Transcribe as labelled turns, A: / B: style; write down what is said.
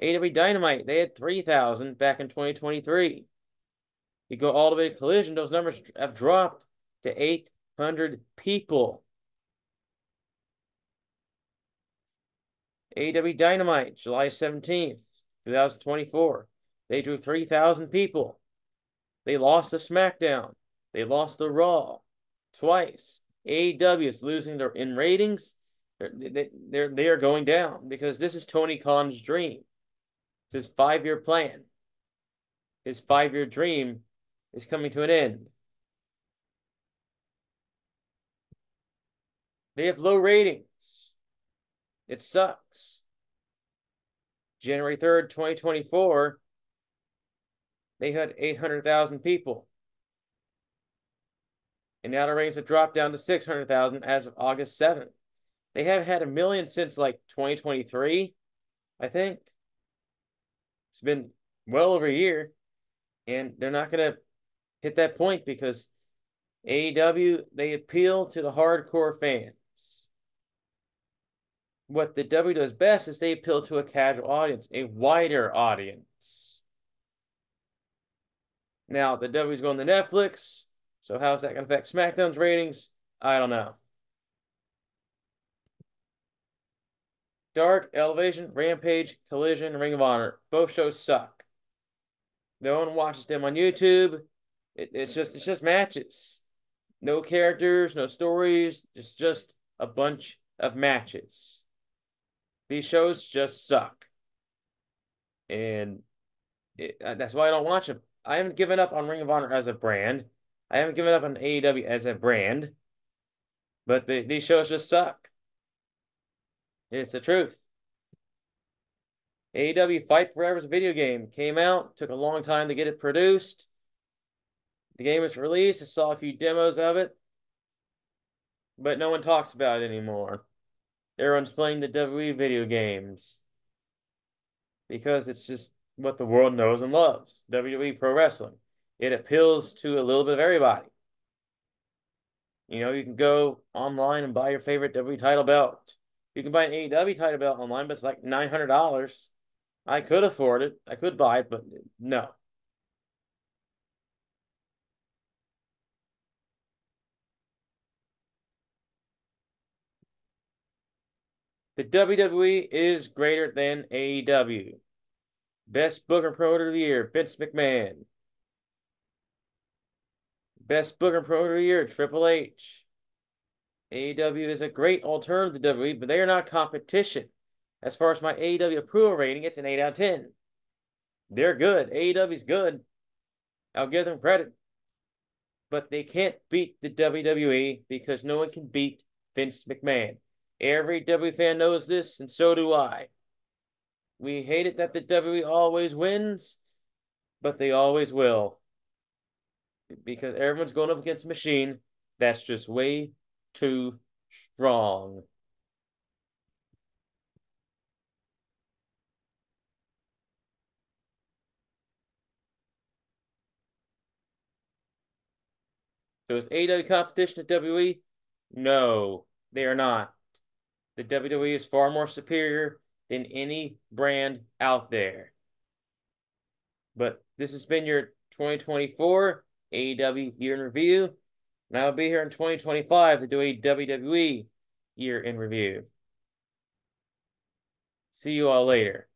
A: AEW Dynamite, they had 3,000 back in 2023. You go all the way to Collision, those numbers have dropped to 800 people. AEW Dynamite, July 17th, 2024. They drew 3,000 people. They lost the SmackDown. They lost the Raw twice. AEW is losing their in ratings. They are going down because this is Tony Khan's dream. It's his 5-year plan. His 5-year dream is coming to an end. They have low ratings. It sucks. January 3rd, 2024, they had 800,000 people. And now the ratings have dropped down to 600,000 as of August 7th. They haven't had a million since like 2023, I think. It's been well over a year, and they're not going to hit that point because AEW, they appeal to the hardcore fans. What the W does best is they appeal to a casual audience, a wider audience. Now, the W's going to Netflix, so how's that going to affect SmackDown's ratings? I don't know. Dark, Elevation, Rampage, Collision, Ring of Honor. Both shows suck. No one watches them on YouTube. It's just matches. No characters, no stories. It's just a bunch of matches. These shows just suck. And that's why I don't watch them. I haven't given up on Ring of Honor as a brand. I haven't given up on AEW as a brand. But these shows just suck. It's the truth. AEW Fight Forever's video game came out. Took a long time to get it produced. The game was released. I saw a few demos of it. But no one talks about it anymore. Everyone's playing the WWE video games. Because it's just what the world knows and loves. WWE Pro Wrestling. It appeals to a little bit of everybody. You know, you can go online and buy your favorite WWE title belt. You can buy an AEW title belt online, but it's like $900. I could afford it. I could buy it, but no. The WWE is greater than AEW. Best Booker Promoter of the Year, Vince McMahon. Best Booker Promoter of the Year, Triple H. AEW is a great alternative to WWE, but they are not competition. As far as my AEW approval rating, it's an 8 out of 10. They're good. AEW's good. I'll give them credit. But they can't beat the WWE because no one can beat Vince McMahon. Every WWE fan knows this, and so do I. We hate it that the WWE always wins, but they always will. Because everyone's going up against a machine that's just way too strong. So is AEW competition to WWE? No, they are not. The WWE is far more superior than any brand out there. But this has been your 2024 AEW Year in Review. And I'll be here in 2025 to do a WWE Year in Review. See you all later.